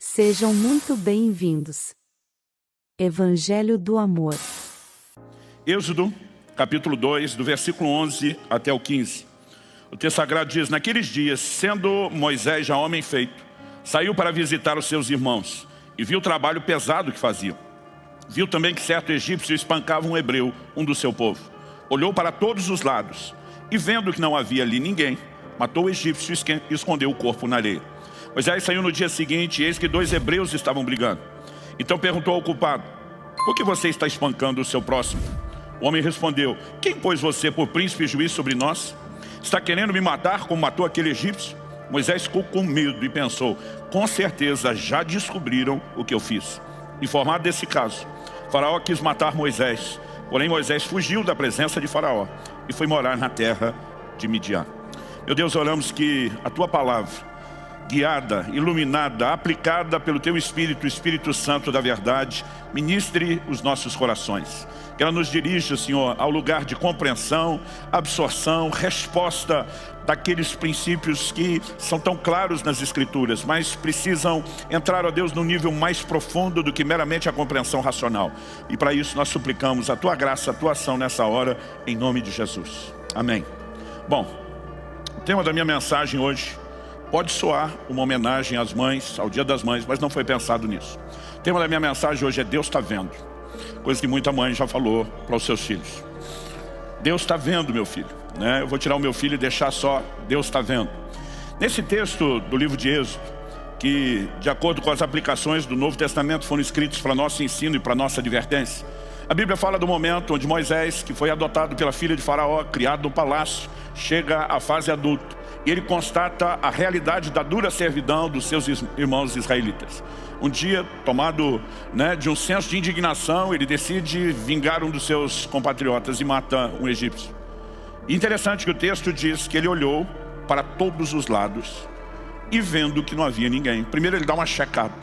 Sejam muito bem-vindos. Evangelho do Amor. Êxodo, capítulo 2, do versículo 11 até o 15. O texto sagrado diz: naqueles dias, sendo Moisés já homem feito, saiu para visitar os seus irmãos e viu o trabalho pesado que faziam. Viu também que certo egípcio espancava um hebreu, um do seu povo. Olhou para todos os lados e, vendo que não havia ali ninguém, matou o egípcio e escondeu o corpo na areia. Moisés saiu no dia seguinte e eis que 2 hebreus estavam brigando. Então perguntou ao culpado: por que você está espancando o seu próximo? O homem respondeu: quem pôs você por príncipe e juiz sobre nós? Está querendo me matar como matou aquele egípcio? Moisés ficou com medo e pensou: com certeza já descobriram o que eu fiz. Informado desse caso, Faraó quis matar Moisés. Porém Moisés fugiu da presença de Faraó e foi morar na terra de Midian. Meu Deus, oramos que a Tua palavra, guiada, iluminada, aplicada pelo Teu Espírito, o Espírito Santo da verdade, ministre os nossos corações. Que ela nos dirija, Senhor, ao lugar de compreensão, absorção, resposta daqueles princípios que são tão claros nas Escrituras, mas precisam entrar, ó Deus, num nível mais profundo do que meramente a compreensão racional. E para isso nós suplicamos a Tua graça, a Tua ação nessa hora, em nome de Jesus. Amém. Bom, o tema da minha mensagem hoje pode soar uma homenagem às mães, ao Dia das Mães, mas não foi pensado nisso. O tema da minha mensagem hoje é Deus está vendo. Coisa que muita mãe já falou para os seus filhos. Deus está vendo, meu filho, né? Eu vou tirar o meu filho e deixar só Deus está vendo. Nesse texto do livro de Êxodo, que de acordo com as aplicações do Novo Testamento foram escritos para nosso ensino e para nossa advertência, a Bíblia fala do momento onde Moisés, que foi adotado pela filha de Faraó, criado no palácio, chega à fase adulta. E ele constata a realidade da dura servidão dos seus irmãos israelitas. Um dia, tomado de um senso de indignação, ele decide vingar um dos seus compatriotas e mata um egípcio. E interessante que o texto diz que ele olhou para todos os lados e vendo que não havia ninguém. Primeiro ele dá uma checada.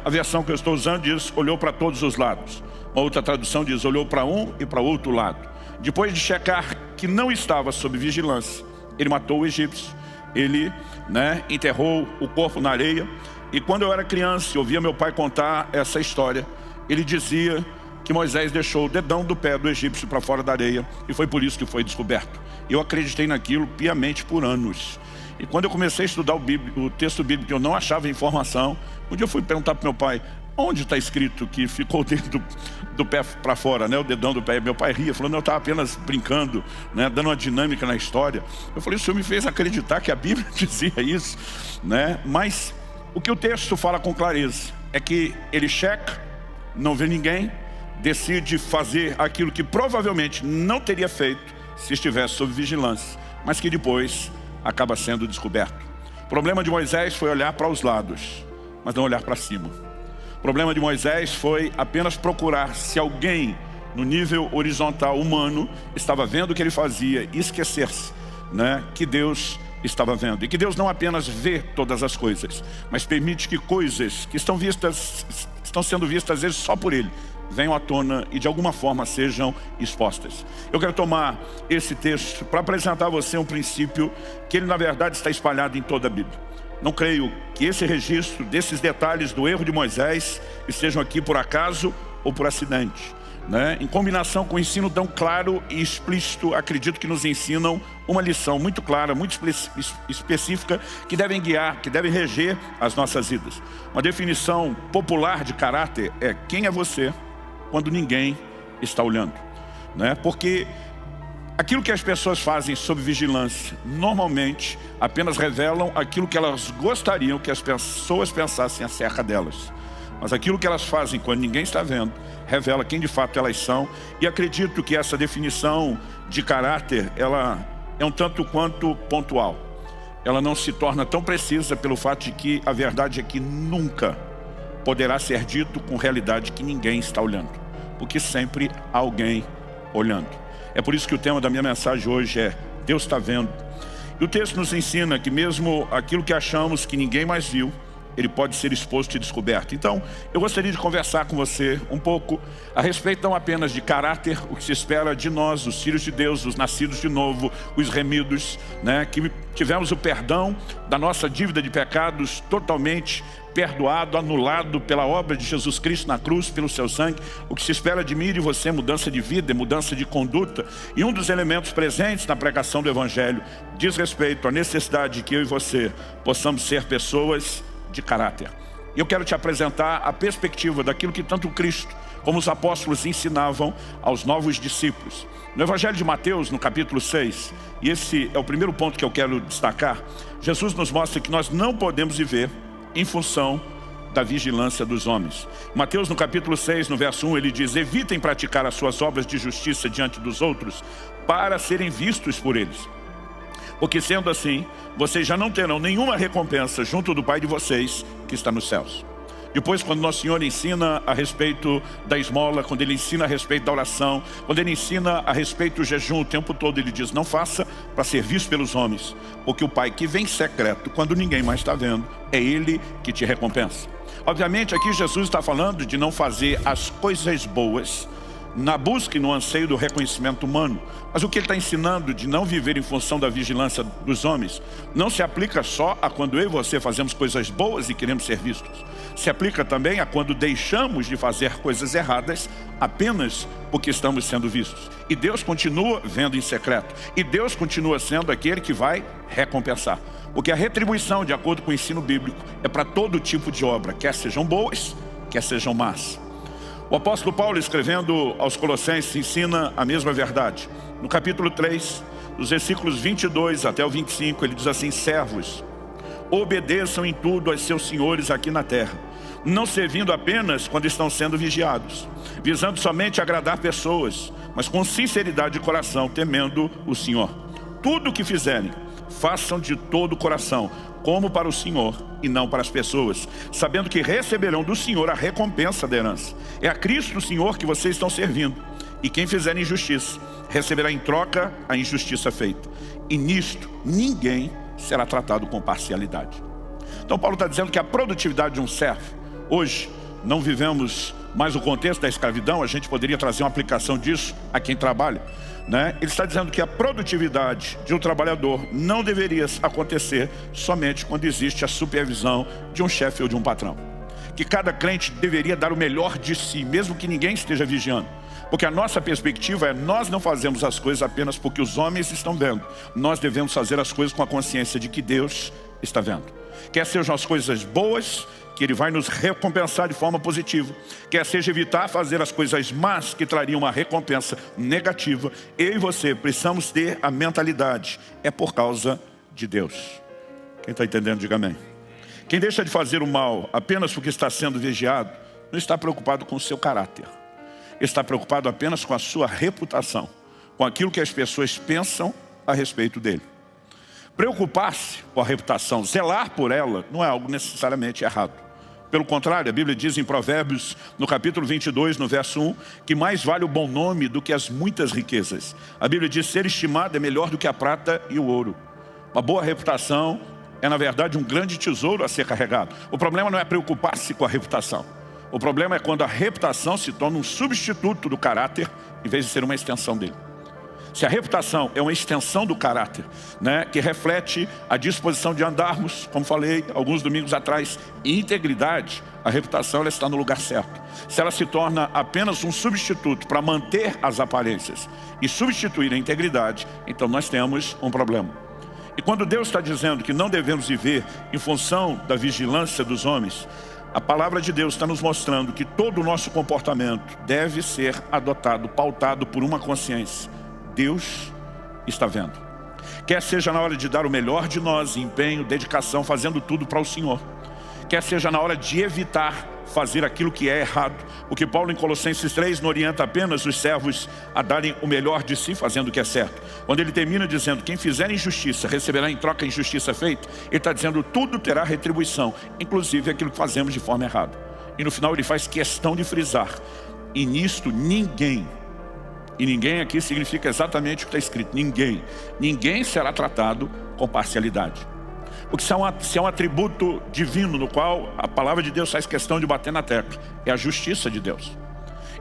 A versão que eu estou usando diz: olhou para todos os lados. Uma outra tradução diz: olhou para um e para o outro lado. Depois de checar que não estava sob vigilância, ele matou o egípcio. Ele enterrou o corpo na areia. E quando eu era criança e ouvia meu pai contar essa história, ele dizia que Moisés deixou o dedão do pé do egípcio para fora da areia, e foi por isso que foi descoberto. Eu acreditei naquilo piamente por anos. E quando eu comecei a estudar o texto bíblico, eu não achava informação. Um dia eu fui perguntar para meu pai: onde está escrito que ficou o dedo do pé para fora, o dedão do pé? Meu pai ria, falou: não, eu estava apenas brincando, dando uma dinâmica na história. Eu falei: o senhor me fez acreditar que a Bíblia dizia isso, Mas o que o texto fala com clareza é que ele checa, não vê ninguém, decide fazer aquilo que provavelmente não teria feito se estivesse sob vigilância, mas que depois acaba sendo descoberto. O problema de Moisés foi olhar para os lados, mas não olhar para cima. O problema de Moisés foi apenas procurar se alguém no nível horizontal humano estava vendo o que ele fazia e esquecer-se que Deus estava vendo. E que Deus não apenas vê todas as coisas, mas permite que coisas que estão sendo vistas às vezes só por Ele, venham à tona e de alguma forma sejam expostas. Eu quero tomar esse texto para apresentar a você um princípio que ele na verdade está espalhado em toda a Bíblia. Não creio que esse registro desses detalhes do erro de Moisés estejam aqui por acaso ou por acidente. Em combinação com o ensino tão claro e explícito, acredito que nos ensinam uma lição muito clara, muito específica, que devem guiar, que devem reger as nossas vidas. Uma definição popular de caráter é: quem é você quando ninguém está olhando? Porque aquilo que as pessoas fazem sob vigilância, normalmente apenas revelam aquilo que elas gostariam que as pessoas pensassem acerca delas. Mas aquilo que elas fazem quando ninguém está vendo, revela quem de fato elas são. E acredito que essa definição de caráter, ela é um tanto quanto pontual. Ela não se torna tão precisa pelo fato de que a verdade é que nunca poderá ser dito com realidade que ninguém está olhando. Porque sempre há alguém olhando. É por isso que o tema da minha mensagem hoje é: Deus está vendo. E o texto nos ensina que mesmo aquilo que achamos que ninguém mais viu, ele pode ser exposto e descoberto. Então, eu gostaria de conversar com você um pouco a respeito não apenas de caráter, o que se espera de nós, os filhos de Deus, os nascidos de novo, os remidos, que tivemos o perdão da nossa dívida de pecados totalmente perdoado, anulado pela obra de Jesus Cristo na cruz, pelo seu sangue. O que se espera de mim e de você é mudança de vida, mudança de conduta. E um dos elementos presentes na pregação do Evangelho diz respeito à necessidade de que eu e você possamos ser pessoas de caráter. E eu quero te apresentar a perspectiva daquilo que tanto Cristo como os apóstolos ensinavam aos novos discípulos. No Evangelho de Mateus, no capítulo 6, e esse é o primeiro ponto que eu quero destacar, Jesus nos mostra que nós não podemos viver em função da vigilância dos homens. Mateus, no capítulo 6, no verso 1, ele diz: evitem praticar as suas obras de justiça diante dos outros para serem vistos por eles. Porque sendo assim, vocês já não terão nenhuma recompensa junto do Pai de vocês que está nos céus. Depois, quando Nosso Senhor ensina a respeito da esmola, quando Ele ensina a respeito da oração, quando Ele ensina a respeito do jejum, o tempo todo Ele diz: não faça para ser visto pelos homens, porque o Pai que vem secreto, quando ninguém mais está vendo, é Ele que te recompensa. Obviamente aqui Jesus está falando de não fazer as coisas boas na busca e no anseio do reconhecimento humano. Mas o que ele está ensinando de não viver em função da vigilância dos homens não se aplica só a quando eu e você fazemos coisas boas e queremos ser vistos. Se aplica também a quando deixamos de fazer coisas erradas apenas porque estamos sendo vistos. E Deus continua vendo em secreto. E Deus continua sendo aquele que vai recompensar. Porque a retribuição, de acordo com o ensino bíblico, é para todo tipo de obra, quer sejam boas, quer sejam más. O apóstolo Paulo, escrevendo aos Colossenses, ensina a mesma verdade. No capítulo 3, dos versículos 22 até o 25, ele diz assim: servos, obedeçam em tudo aos seus senhores aqui na terra, não servindo apenas quando estão sendo vigiados, visando somente agradar pessoas, mas com sinceridade de coração, temendo o Senhor. Tudo o que fizerem, façam de todo o coração, como para o Senhor e não para as pessoas, sabendo que receberão do Senhor a recompensa da herança. É a Cristo o Senhor que vocês estão servindo. E quem fizer injustiça, receberá em troca a injustiça feita. E nisto, ninguém será tratado com parcialidade. Então Paulo está dizendo que a produtividade de um servo, hoje não vivemos mais o contexto da escravidão, a gente poderia trazer uma aplicação disso a quem trabalha, né? Ele está dizendo que a produtividade de um trabalhador não deveria acontecer somente quando existe a supervisão de um chefe ou de um patrão. Que cada crente deveria dar o melhor de si, mesmo que ninguém esteja vigiando. Porque a nossa perspectiva é: nós não fazemos as coisas apenas porque os homens estão vendo. Nós devemos fazer as coisas com a consciência de que Deus está vendo. Quer sejam as coisas boas, que Ele vai nos recompensar de forma positiva. Quer seja evitar fazer as coisas más, que trariam uma recompensa negativa. Eu e você precisamos ter a mentalidade: é por causa de Deus. Quem está entendendo, diga amém. Quem deixa de fazer o mal apenas porque está sendo vigiado, não está preocupado com o seu caráter. Está preocupado apenas com a sua reputação, com aquilo que as pessoas pensam a respeito dele. Preocupar-se com a reputação, zelar por ela, não é algo necessariamente errado. Pelo contrário, a Bíblia diz em Provérbios, no capítulo 22, no verso 1, que mais vale o bom nome do que as muitas riquezas. A Bíblia diz: ser estimado é melhor do que a prata e o ouro. Uma boa reputação é, na verdade, um grande tesouro a ser carregado. O problema não é preocupar-se com a reputação. O problema é quando a reputação se torna um substituto do caráter, em vez de ser uma extensão dele. Se a reputação é uma extensão do caráter, né, que reflete a disposição de andarmos, como falei alguns domingos atrás, em integridade, a reputação ela está no lugar certo. Se ela se torna apenas um substituto para manter as aparências e substituir a integridade, então nós temos um problema. E quando Deus está dizendo que não devemos viver em função da vigilância dos homens, a palavra de Deus está nos mostrando que todo o nosso comportamento deve ser adotado, pautado por uma consciência: Deus está vendo. Quer seja na hora de dar o melhor de nós, empenho, dedicação, fazendo tudo para o Senhor. Quer seja na hora de evitar fazer aquilo que é errado. Porque Paulo em Colossenses 3 não orienta apenas os servos a darem o melhor de si fazendo o que é certo. Quando ele termina dizendo: quem fizer injustiça receberá em troca a injustiça feita, ele está dizendo: tudo terá retribuição, inclusive aquilo que fazemos de forma errada. E no final ele faz questão de frisar: e nisto ninguém, e ninguém aqui significa exatamente o que está escrito, ninguém será tratado com parcialidade. Porque se é um atributo divino no qual a palavra de Deus faz questão de bater na tecla, é a justiça de Deus.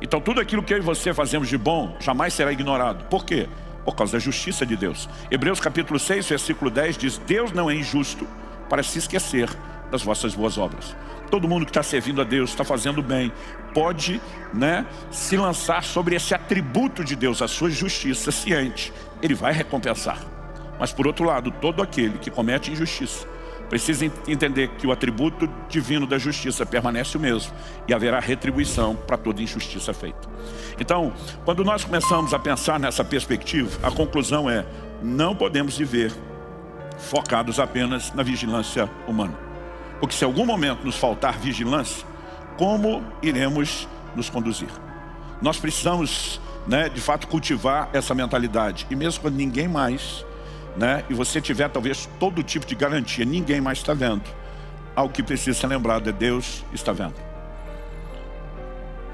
Então tudo aquilo que eu e você fazemos de bom jamais será ignorado. Por quê? Por causa da justiça de Deus. Hebreus capítulo 6, versículo 10 diz: Deus não é injusto para se esquecer das vossas boas obras. Todo mundo que está servindo a Deus, está fazendo bem, pode, se lançar sobre esse atributo de Deus, a sua justiça, ciente. Ele vai recompensar. Mas por outro lado, todo aquele que comete injustiça precisa entender que o atributo divino da justiça permanece o mesmo e haverá retribuição para toda injustiça feita. Então, quando nós começamos a pensar nessa perspectiva, a conclusão é: não podemos viver focados apenas na vigilância humana. Porque se em algum momento nos faltar vigilância, como iremos nos conduzir? Nós precisamos, de fato, cultivar essa mentalidade. E mesmo quando ninguém mais, e você tiver talvez todo tipo de garantia, ninguém mais está vendo, algo que precisa ser lembrado é: Deus está vendo.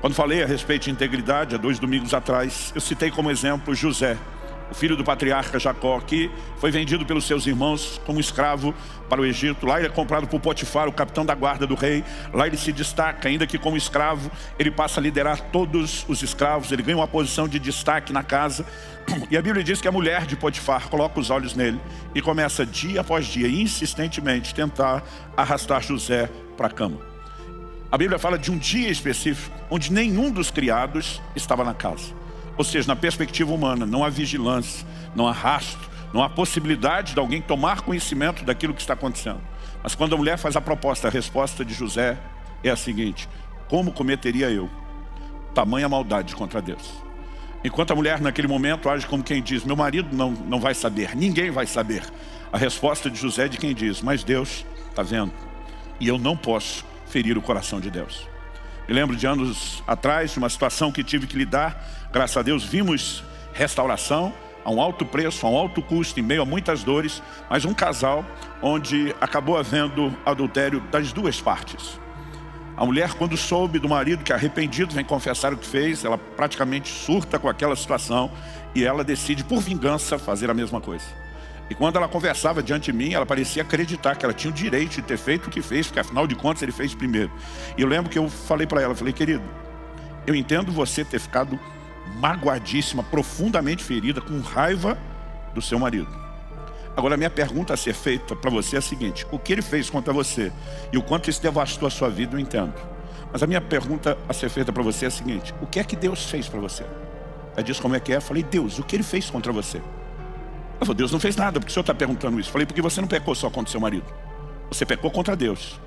Quando falei a respeito de integridade, há 2 domingos atrás, eu citei como exemplo José, o filho do patriarca Jacó, que foi vendido pelos seus irmãos como escravo para o Egito. Lá ele é comprado por Potifar, o capitão da guarda do rei. Lá ele se destaca, ainda que como escravo, ele passa a liderar todos os escravos. Ele ganha uma posição de destaque na casa. E a Bíblia diz que a mulher de Potifar coloca os olhos nele e começa dia após dia, insistentemente, tentar arrastar José para a cama. A Bíblia fala de um dia específico onde nenhum dos criados estava na casa. Ou seja, na perspectiva humana, não há vigilância, não há rastro, não há possibilidade de alguém tomar conhecimento daquilo que está acontecendo. Mas quando a mulher faz a proposta, a resposta de José é a seguinte: como cometeria eu tamanha maldade contra Deus? Enquanto a mulher naquele momento age como quem diz: meu marido não vai saber, ninguém vai saber. A resposta de José é de quem diz: mas Deus está vendo, e eu não posso ferir o coração de Deus. Me lembro de anos atrás, de uma situação que tive que lidar. Graças a Deus vimos restauração a um alto preço, a um alto custo, em meio a muitas dores. Mas um casal onde acabou havendo adultério das duas partes. A mulher, quando soube do marido que arrependido vem confessar o que fez, ela praticamente surta com aquela situação e ela decide, por vingança, fazer a mesma coisa. E quando ela conversava diante de mim, ela parecia acreditar que ela tinha o direito de ter feito o que fez, porque afinal de contas ele fez primeiro. E eu lembro que eu falei para ela, falei: querido, eu entendo você ter ficado magoadíssima, profundamente ferida, com raiva do seu marido. Agora a minha pergunta a ser feita para você é a seguinte: o que ele fez contra você e o quanto isso devastou a sua vida, eu entendo. Mas a minha pergunta a ser feita para você é a seguinte: o que é que Deus fez para você? Ela disse como é que é. Eu falei: Deus, o que ele fez contra você? Ela falou: Deus não fez nada, porque o senhor está perguntando isso? Eu falei: porque você não pecou só contra o seu marido, você pecou contra Deus.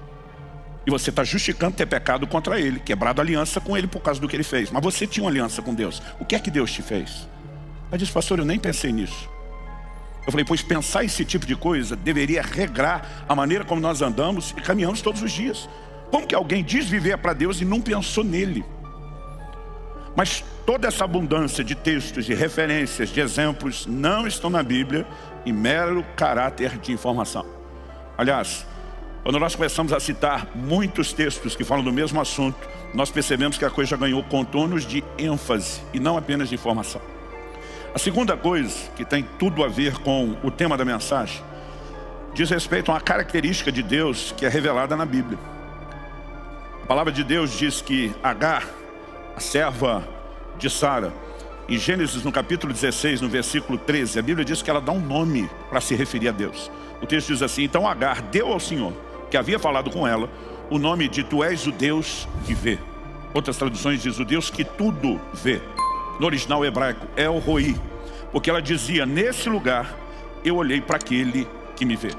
E você está justificando ter pecado contra ele, quebrado aliança com ele por causa do que ele fez. Mas você tinha uma aliança com Deus. O que é que Deus te fez? Ela disse: pastor, eu nem pensei nisso. Eu falei: pois pensar esse tipo de coisa deveria regrar a maneira como nós andamos e caminhamos todos os dias. Como que alguém diz viver para Deus e não pensou nele? Mas toda essa abundância de textos, de referências, de exemplos não estão na Bíblia em mero caráter de informação. Aliás, quando nós começamos a citar muitos textos que falam do mesmo assunto, nós percebemos que a coisa já ganhou contornos de ênfase e não apenas de informação. A segunda coisa, que tem tudo a ver com o tema da mensagem, diz respeito a uma característica de Deus que é revelada na Bíblia. A palavra de Deus diz que Agar, a serva de Sara, em Gênesis no capítulo 16, no versículo 13, a Bíblia diz que ela dá um nome para se referir a Deus. O texto diz assim: então Agar deu ao Senhor, que havia falado com ela, o nome de tu és o Deus que vê. Outras traduções diz o Deus que tudo vê. No original hebraico é o Roi, porque ela dizia: nesse lugar eu olhei para aquele que me vê.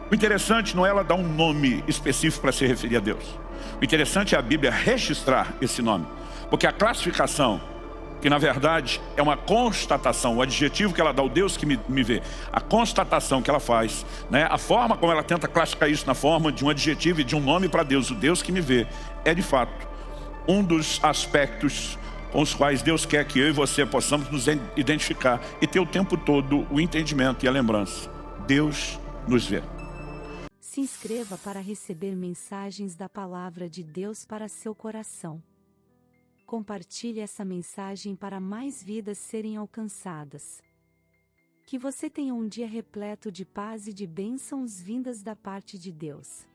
O interessante não é ela dar um nome específico para se referir a Deus. O interessante é a Bíblia registrar esse nome, porque a classificação, que na verdade é uma constatação, o adjetivo que ela dá ao Deus que me vê, a constatação que ela faz, a forma como ela tenta classificar isso na forma de um adjetivo e de um nome para Deus, o Deus que me vê, é de fato um dos aspectos com os quais Deus quer que eu e você possamos nos identificar e ter o tempo todo o entendimento e a lembrança: Deus nos vê. Se inscreva para receber mensagens da Palavra de Deus para seu coração. Compartilhe essa mensagem para mais vidas serem alcançadas. Que você tenha um dia repleto de paz e de bênçãos vindas da parte de Deus.